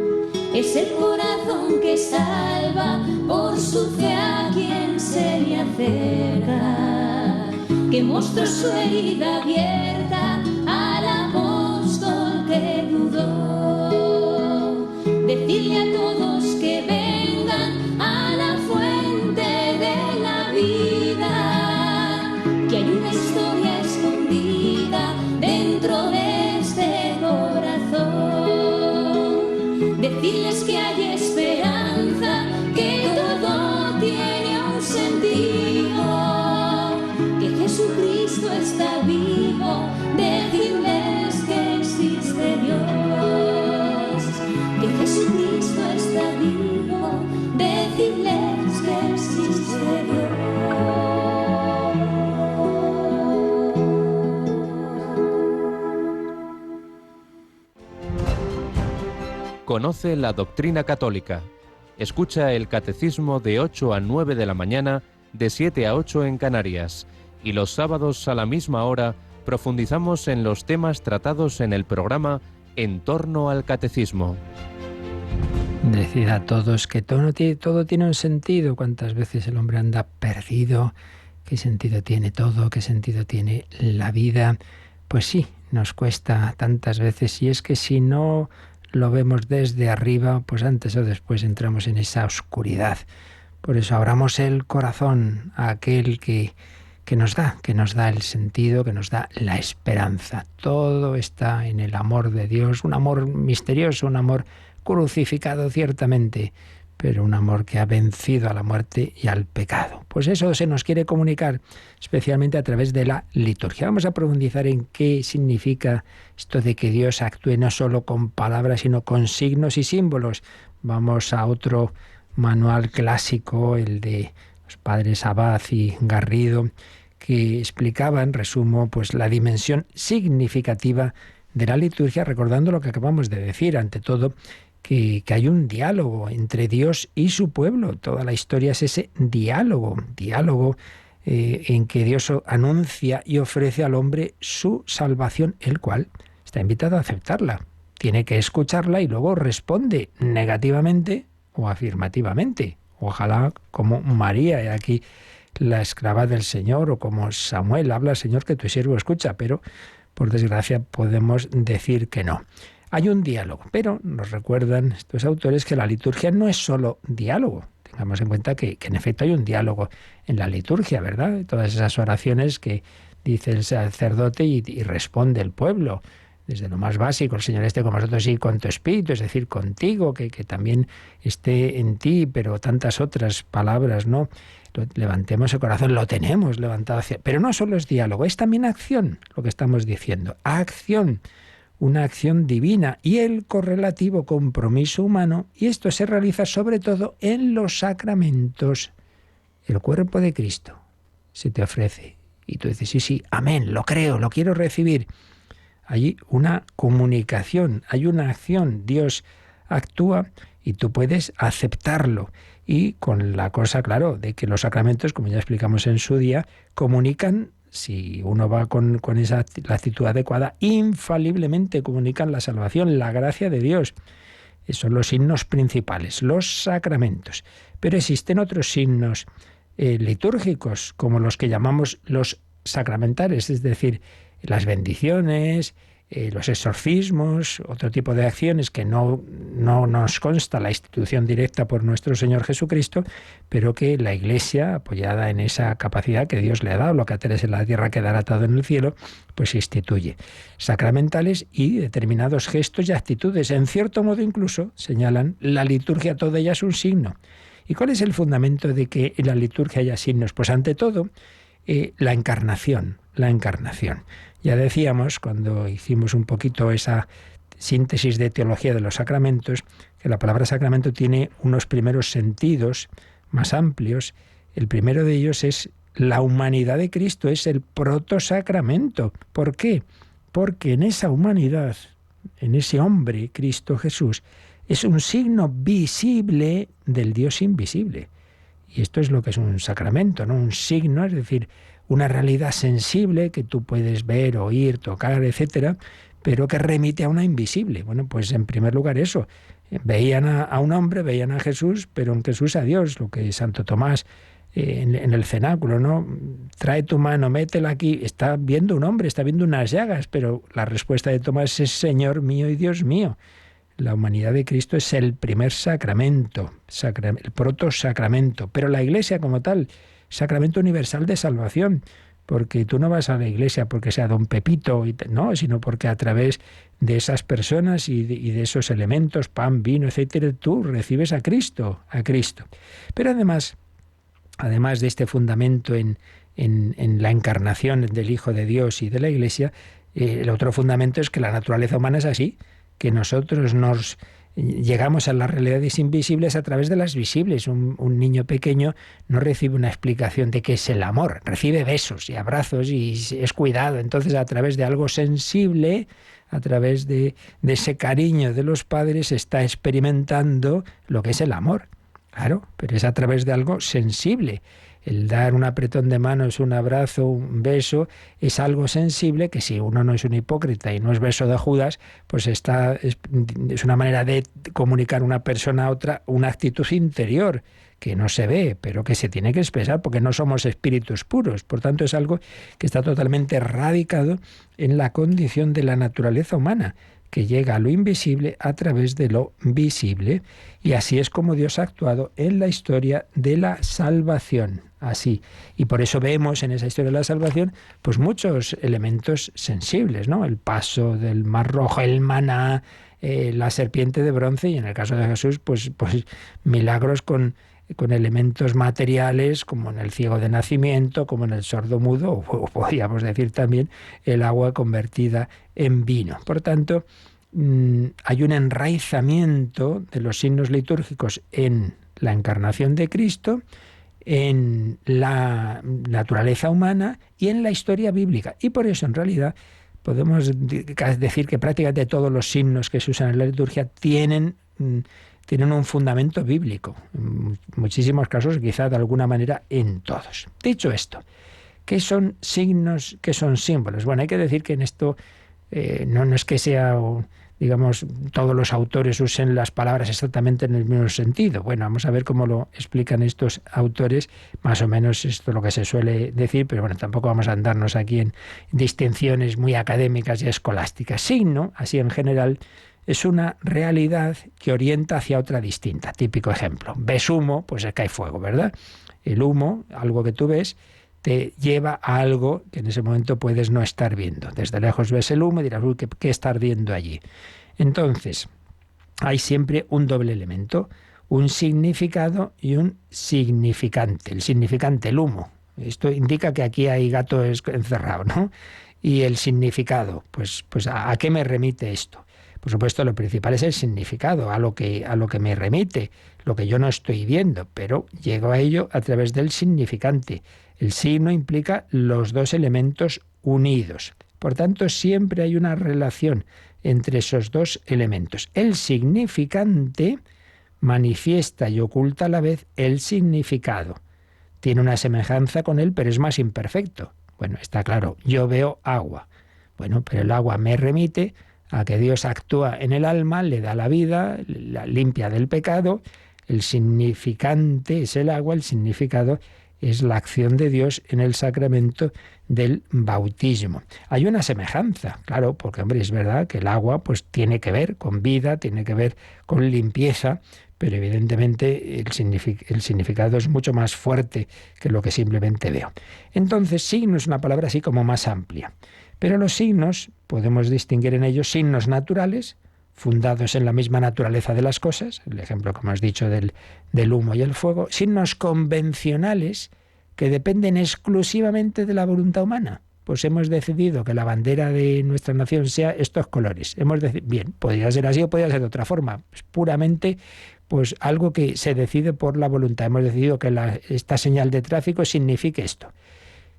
Es el corazón que salva por su fe a quien se le acerca, que mostró su herida abierta al apóstol que dudó. Decirle a todos que vengan a la fuente de la vida, que hay una historia escondida dentro de este corazón. Decirles que hay esperanza, que todo tiene un sentido, que Jesucristo está vivo. Decirles que existe Dios, que Jesucristo está vivo. Decirles que existe Dios. Conoce la doctrina católica. Escucha el catecismo de 8 a 9 de la mañana, de 7 a 8 en Canarias. Y los sábados a la misma hora profundizamos en los temas tratados en el programa En torno al catecismo. Decid a todos que todo tiene un sentido. ¿Cuántas veces el hombre anda perdido? ¿Qué sentido tiene todo? ¿Qué sentido tiene la vida? Pues sí, nos cuesta tantas veces, y es que si no lo vemos desde arriba, pues antes o después entramos en esa oscuridad. Por eso abramos el corazón a aquel que nos da el sentido, que nos da la esperanza. Todo está en el amor de Dios, un amor misterioso, un amor crucificado ciertamente, pero un amor que ha vencido a la muerte y al pecado. Pues eso se nos quiere comunicar, especialmente a través de la liturgia. Vamos a profundizar en qué significa esto de que Dios actúe no solo con palabras, sino con signos y símbolos. Vamos a otro manual clásico, el de los padres Abad y Garrido, que explicaba, en resumo, pues la dimensión significativa de la liturgia, recordando lo que acabamos de decir, ante todo, que hay un diálogo entre Dios y su pueblo. Toda la historia es ese diálogo en que Dios anuncia y ofrece al hombre su salvación, el cual está invitado a aceptarla. Tiene que escucharla y luego responde negativamente o afirmativamente. Ojalá como María, y aquí la esclava del Señor, o como Samuel, habla Señor que tu siervo escucha, pero por desgracia podemos decir que no. Hay un diálogo, pero nos recuerdan estos autores que la liturgia no es solo diálogo. Tengamos en cuenta que en efecto hay un diálogo en la liturgia, ¿verdad? Todas esas oraciones que dice el sacerdote y responde el pueblo. Desde lo más básico, el Señor esté con vosotros y con tu espíritu, es decir, contigo, que también esté en ti, pero tantas otras palabras, ¿no? Levantemos el corazón, lo tenemos levantado hacia... Pero no solo es diálogo, es también acción, lo que estamos diciendo. Acción, una acción divina y el correlativo compromiso humano, y esto se realiza sobre todo en los sacramentos. El cuerpo de Cristo se te ofrece y tú dices, sí, amén, lo creo, lo quiero recibir. Hay una comunicación, hay una acción, Dios actúa y tú puedes aceptarlo. Y con la cosa, claro, de que los sacramentos, como ya explicamos en su día, comunican, si uno va con la actitud adecuada, infaliblemente comunican la salvación, la gracia de Dios. Esos son los signos principales, los sacramentos. Pero existen otros signos litúrgicos, como los que llamamos los sacramentales, es decir, las bendiciones, los exorcismos, otro tipo de acciones que no nos consta la institución directa por nuestro Señor Jesucristo, pero que la Iglesia, apoyada en esa capacidad que Dios le ha dado, lo que ateres en la tierra quedará atado en el cielo, pues instituye sacramentales y determinados gestos y actitudes. En cierto modo incluso, señalan, la liturgia toda ella es un signo. ¿Y cuál es el fundamento de que en la liturgia haya signos? Pues ante todo, la encarnación. Ya decíamos, cuando hicimos un poquito esa síntesis de teología de los sacramentos, que la palabra sacramento tiene unos primeros sentidos más amplios. El primero de ellos es la humanidad de Cristo, es el protosacramento. ¿Por qué? Porque en esa humanidad, en ese hombre, Cristo Jesús, es un signo visible del Dios invisible. Y esto es lo que es un sacramento, ¿no? Un signo, es decir, una realidad sensible que tú puedes ver, oír, tocar, etcétera, pero que remite a una invisible. Bueno, pues en primer lugar eso. Veían a un hombre, veían a Jesús, pero en Jesús a Dios, lo que Santo Tomás en el cenáculo, ¿no? Trae tu mano, métela aquí. Está viendo un hombre, está viendo unas llagas, pero la respuesta de Tomás es Señor mío y Dios mío. La humanidad de Cristo es el primer sacramento, el protosacramento, pero la Iglesia como tal, sacramento universal de salvación, porque tú no vas a la Iglesia porque sea don Pepito, no, sino porque a través de esas personas y de esos elementos, pan, vino, etcétera, tú recibes a Cristo. Pero además de este fundamento en la encarnación del Hijo de Dios y de la Iglesia, el otro fundamento es que la naturaleza humana es así, que nosotros nos llegamos a las realidades invisibles a través de las visibles. Un niño pequeño no recibe una explicación de qué es el amor, recibe besos y abrazos y es cuidado. Entonces, a través de algo sensible, a través de ese cariño de los padres, está experimentando lo que es el amor. Claro, pero es a través de algo sensible. El dar un apretón de manos, un abrazo, un beso, es algo sensible que si uno no es un hipócrita y no es beso de Judas, pues es una manera de comunicar una persona a otra una actitud interior que no se ve, pero que se tiene que expresar porque no somos espíritus puros. Por tanto, es algo que está totalmente radicado en la condición de la naturaleza humana, que llega a lo invisible a través de lo visible. Y así es como Dios ha actuado en la historia de la salvación. Así. Y por eso vemos en esa historia de la salvación pues muchos elementos sensibles, ¿no? El paso del Mar Rojo, el maná, la serpiente de bronce, y en el caso de Jesús, pues milagros con elementos materiales, como en el ciego de nacimiento, como en el sordo mudo, o podríamos decir también el agua convertida en vino. Por tanto, hay un enraizamiento de los signos litúrgicos en la encarnación de Cristo, en la naturaleza humana y en la historia bíblica. Y por eso, en realidad, podemos decir que prácticamente todos los signos que se usan en la liturgia tienen un fundamento bíblico. En muchísimos casos, quizá de alguna manera en todos. Dicho esto, ¿qué son signos, qué son símbolos? Bueno, hay que decir que en esto no es que sea, digamos, todos los autores usen las palabras exactamente en el mismo sentido. Bueno, vamos a ver cómo lo explican estos autores. Más o menos esto es lo que se suele decir, pero bueno, tampoco vamos a andarnos aquí en distinciones muy académicas y escolásticas. Signo, así en general, es una realidad que orienta hacia otra distinta. Típico ejemplo. Ves humo, pues es que hay fuego, ¿verdad? El humo, algo que tú ves, te lleva a algo que en ese momento puedes no estar viendo. Desde lejos ves el humo y dirás, uy, ¿qué está ardiendo allí? Entonces, hay siempre un doble elemento, un significado y un significante. El significante, el humo. Esto indica que aquí hay gato encerrado, ¿no? Y el significado, pues ¿a qué me remite esto? Por supuesto, lo principal es el significado, a lo que me remite, lo que yo no estoy viendo, pero llego a ello a través del significante. El signo implica los dos elementos unidos. Por tanto, siempre hay una relación entre esos dos elementos. El significante manifiesta y oculta a la vez el significado. Tiene una semejanza con él, pero es más imperfecto. Bueno, está claro, yo veo agua. Bueno, pero el agua me remite a que Dios actúa en el alma, le da la vida, la limpia del pecado. El significante es el agua, el significado es la acción de Dios en el sacramento del bautismo. Hay una semejanza, claro, porque hombre, es verdad que el agua pues tiene que ver con vida, tiene que ver con limpieza, pero evidentemente el significado es mucho más fuerte que lo que simplemente veo. Entonces, signo es una palabra así como más amplia, pero los signos, podemos distinguir en ellos signos naturales, fundados en la misma naturaleza de las cosas, el ejemplo que hemos dicho del humo y el fuego, signos convencionales que dependen exclusivamente de la voluntad humana. Pues hemos decidido que la bandera de nuestra nación sea estos colores. Bien, podría ser así o podría ser de otra forma. Es puramente pues algo que se decide por la voluntad. Hemos decidido que esta señal de tráfico signifique esto.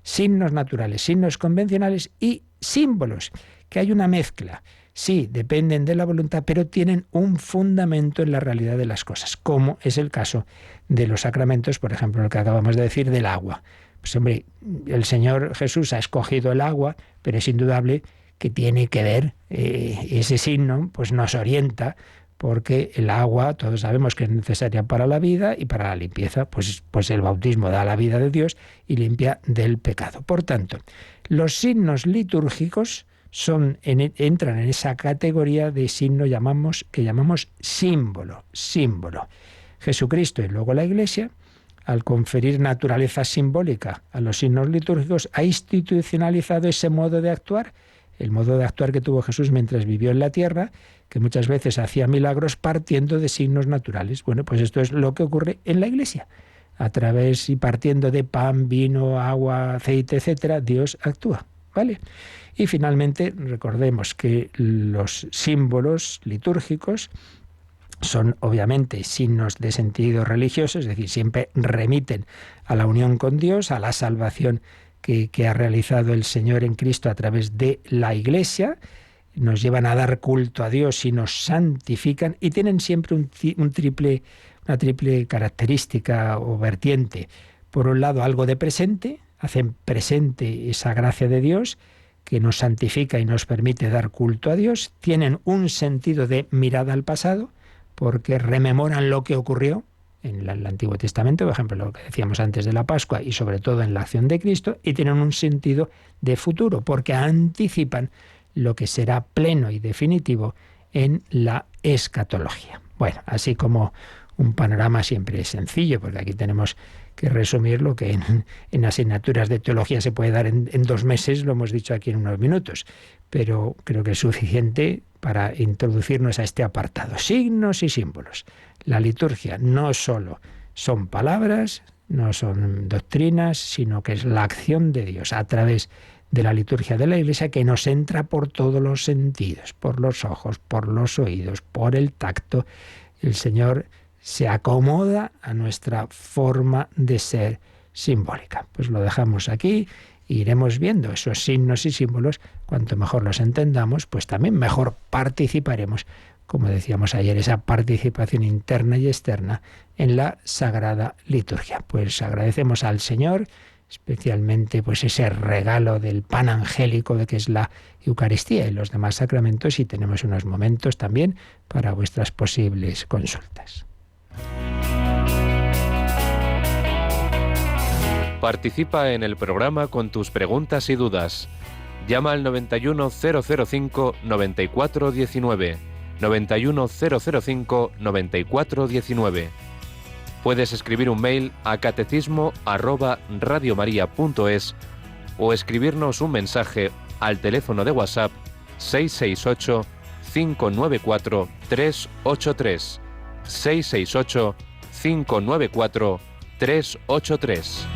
Signos naturales, signos convencionales y símbolos, que hay una mezcla. Sí, dependen de la voluntad, pero tienen un fundamento en la realidad de las cosas, como es el caso de los sacramentos, por ejemplo, lo que acabamos de decir del agua. Pues hombre, el Señor Jesús ha escogido el agua, pero es indudable que tiene que ver, ese signo pues nos orienta, porque el agua, todos sabemos que es necesaria para la vida y para la limpieza, pues el bautismo da la vida de Dios y limpia del pecado. Por tanto, los signos litúrgicos entran en esa categoría de signo que llamamos símbolo. Jesucristo y luego la Iglesia, al conferir naturaleza simbólica a los signos litúrgicos, ha institucionalizado ese modo de actuar, el modo de actuar que tuvo Jesús mientras vivió en la tierra, que muchas veces hacía milagros partiendo de signos naturales. Bueno, pues esto es lo que ocurre en la Iglesia. A través y partiendo de pan, vino, agua, aceite, etcétera, Dios actúa, ¿vale? Y finalmente, recordemos que los símbolos litúrgicos son obviamente signos de sentido religioso, es decir, siempre remiten a la unión con Dios, a la salvación que ha realizado el Señor en Cristo a través de la Iglesia, nos llevan a dar culto a Dios y nos santifican, y tienen siempre una triple característica o vertiente. Por un lado, algo de presente, hacen presente esa gracia de Dios que nos santifica y nos permite dar culto a Dios. Tienen un sentido de mirada al pasado, porque rememoran lo que ocurrió en el Antiguo Testamento, por ejemplo, lo que decíamos antes de la Pascua y sobre todo en la acción de Cristo, y tienen un sentido de futuro, porque anticipan lo que será pleno y definitivo en la escatología. Bueno, así como un panorama siempre sencillo, porque aquí tenemos que resumir lo que en asignaturas de teología se puede dar en 2 meses, lo hemos dicho aquí en unos minutos, pero creo que es suficiente para introducirnos a este apartado. Signos y símbolos. La liturgia no solo son palabras, no son doctrinas, sino que es la acción de Dios a través de la liturgia de la Iglesia, que nos entra por todos los sentidos, por los ojos, por los oídos, por el tacto. El Señor se acomoda a nuestra forma de ser simbólica. Pues lo dejamos aquí e iremos viendo esos signos y símbolos. Cuanto mejor los entendamos, pues también mejor participaremos, como decíamos ayer, esa participación interna y externa en la Sagrada Liturgia. Pues agradecemos al Señor especialmente pues ese regalo del pan angélico de que es la Eucaristía y los demás sacramentos, y tenemos unos momentos también para vuestras posibles consultas. Participa en el programa con tus preguntas y dudas. Llama al 91005-9419, 91005-9419. Puedes escribir un mail a catecismo@radiomaria.es o escribirnos un mensaje al teléfono de WhatsApp 668 594 383, 668 594 383.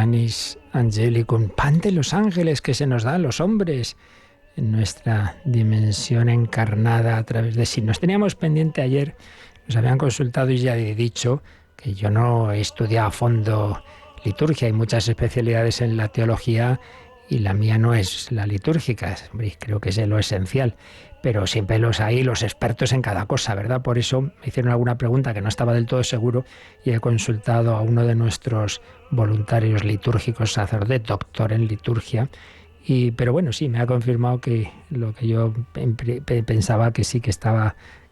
Panis Angelicum, pan de los ángeles que se nos da a los hombres en nuestra dimensión encarnada a través de sí. Nos teníamos pendiente ayer, nos habían consultado y ya he dicho que yo no he estudiado a fondo liturgia, hay muchas especialidades en la teología y la mía no es la litúrgica, hombre, creo que es lo esencial, pero siempre los hay, los expertos en cada cosa, ¿verdad? Por eso me hicieron alguna pregunta que no estaba del todo seguro y he consultado a uno de nuestros voluntarios litúrgicos, sacerdote, doctor en liturgia, pero bueno, sí, me ha confirmado que lo que yo pensaba que sí que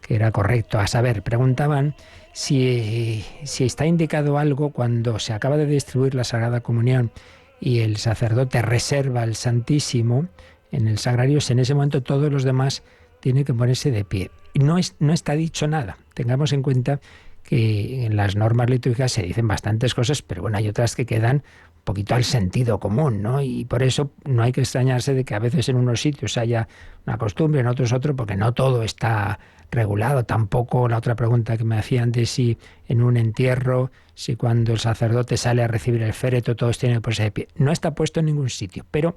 era correcto. A saber, preguntaban si está indicado algo cuando se acaba de distribuir la Sagrada Comunión y el sacerdote reserva el Santísimo en el sagrario, si en ese momento todos los demás tienen que ponerse de pie. Y no está dicho nada. Tengamos en cuenta que en las normas litúrgicas se dicen bastantes cosas, pero bueno, hay otras que quedan un poquito al sentido común, ¿no? Y por eso no hay que extrañarse de que a veces en unos sitios haya una costumbre, en otros otro, porque no todo está regulado. Tampoco la otra pregunta que me hacían de si en un entierro, si cuando el sacerdote sale a recibir el féretro todos tienen que ponerse de pie. No está puesto en ningún sitio, pero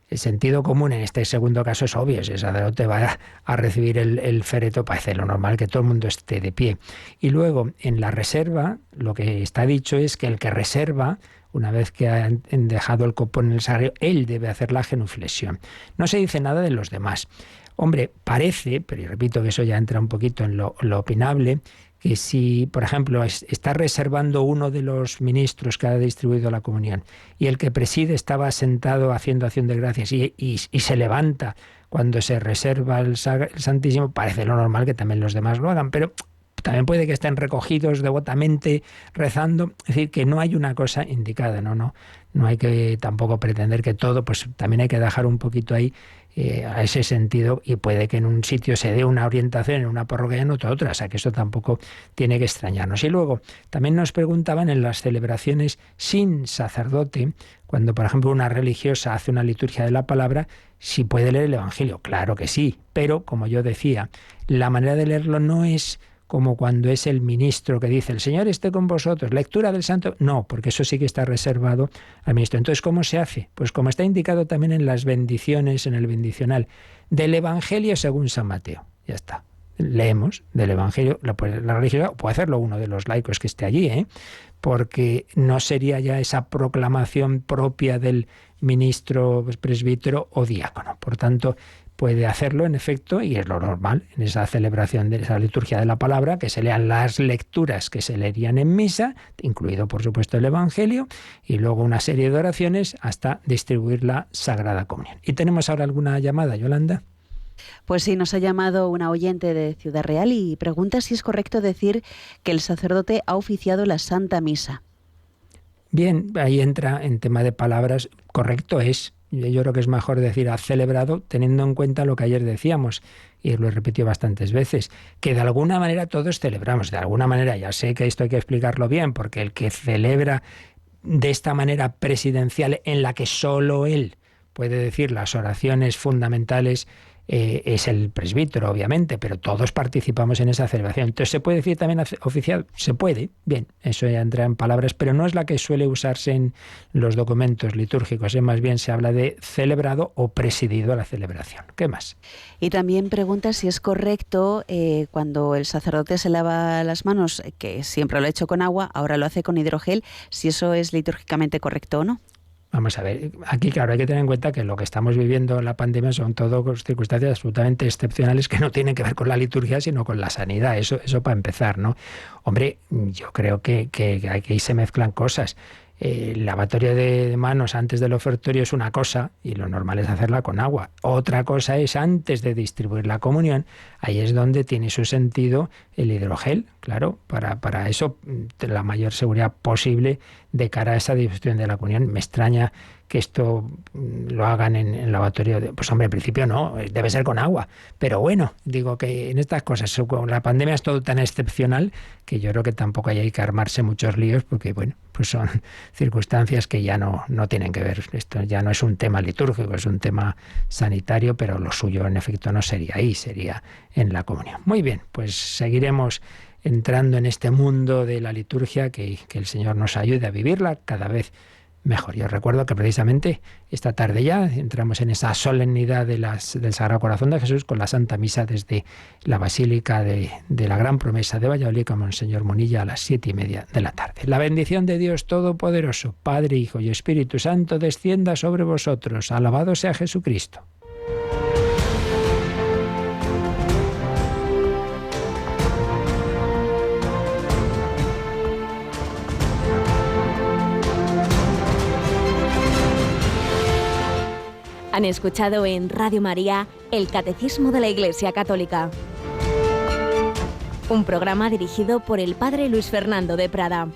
el sentido común en este segundo caso es obvio. Si el sacerdote va a recibir el féretro, parece lo normal que todo el mundo esté de pie. Y luego, en la reserva, lo que está dicho es que el que reserva, una vez que han dejado el copón en el sagrario, él debe hacer la genuflexión. No se dice nada de los demás. Hombre, parece, pero yo repito que eso ya entra un poquito en lo opinable, que si, por ejemplo, está reservando uno de los ministros que ha distribuido la comunión y el que preside estaba sentado haciendo acción de gracias y se levanta cuando se reserva el Santísimo, parece lo normal que también los demás lo hagan, pero también puede que estén recogidos devotamente rezando, es decir, que no hay una cosa indicada, no hay que tampoco pretender que todo, pues también hay que dejar un poquito ahí a ese sentido, y puede que en un sitio se dé una orientación, en una parroquia y en otra, o sea que eso tampoco tiene que extrañarnos. Y luego también nos preguntaban en las celebraciones sin sacerdote, cuando por ejemplo una religiosa hace una liturgia de la palabra, si puede leer el Evangelio. Claro que sí, pero como yo decía, la manera de leerlo no es como cuando es el ministro que dice, el Señor esté con vosotros, lectura del Santo. No, porque eso sí que está reservado al ministro. Entonces, ¿cómo se hace? Pues como está indicado también en las bendiciones, en el bendicional del Evangelio según San Mateo. Ya está. Leemos del Evangelio, la religiosa puede hacerlo uno de los laicos que esté allí, porque no sería ya esa proclamación propia del ministro, presbítero o diácono. Por tanto, puede hacerlo, en efecto, y es lo normal en esa celebración de esa liturgia de la palabra, que se lean las lecturas que se leerían en misa, incluido, por supuesto, el Evangelio, y luego una serie de oraciones hasta distribuir la Sagrada Comunión. ¿Y tenemos ahora alguna llamada, Yolanda? Pues sí, nos ha llamado una oyente de Ciudad Real y pregunta si es correcto decir que el sacerdote ha oficiado la Santa Misa. Bien, ahí entra en tema de palabras, correcto es. Yo creo que es mejor decir ha celebrado, teniendo en cuenta lo que ayer decíamos, y lo he repetido bastantes veces, que de alguna manera todos celebramos, de alguna manera, ya sé que esto hay que explicarlo bien, porque el que celebra de esta manera presidencial en la que solo él puede decir las oraciones fundamentales, es el presbítero, obviamente, pero todos participamos en esa celebración. Entonces, ¿se puede decir también oficial? Se puede, bien, eso ya entra en palabras, pero no es la que suele usarse en los documentos litúrgicos, más bien se habla de celebrado o presidido a la celebración. ¿Qué más? Y también pregunta si es correcto cuando el sacerdote se lava las manos, que siempre lo ha hecho con agua, ahora lo hace con hidrogel, si eso es litúrgicamente correcto o no. Vamos a ver, aquí claro hay que tener en cuenta que lo que estamos viviendo en la pandemia son todo circunstancias absolutamente excepcionales que no tienen que ver con la liturgia, sino con la sanidad, eso para empezar, ¿no? Hombre, yo creo que aquí se mezclan cosas. El lavatorio de manos antes del ofertorio es una cosa y lo normal es hacerla con agua. Otra cosa es antes de distribuir la comunión, ahí es donde tiene su sentido el hidrogel, claro, para eso la mayor seguridad posible de cara a esa distribución de la comunión. Me extraña que esto lo hagan en lavatorio. Pues hombre, en principio no, debe ser con agua. Pero bueno, digo que en estas cosas, con la pandemia es todo tan excepcional que yo creo que tampoco hay que armarse muchos líos porque, bueno, pues son circunstancias que ya no tienen que ver. Esto ya no es un tema litúrgico, es un tema sanitario, pero lo suyo en efecto no sería ahí, sería en la comunión. Muy bien, pues seguiremos entrando en este mundo de la liturgia, que el Señor nos ayude a vivirla cada vez mejor. Yo recuerdo que precisamente esta tarde ya entramos en esa solemnidad del Sagrado Corazón de Jesús con la Santa Misa desde la Basílica de la Gran Promesa de Valladolid con Monseñor Munilla a las 7:30 de la tarde. La bendición de Dios Todopoderoso, Padre, Hijo y Espíritu Santo, descienda sobre vosotros. Alabado sea Jesucristo. Han escuchado en Radio María el Catecismo de la Iglesia Católica, un programa dirigido por el Padre Luis Fernando de Prada.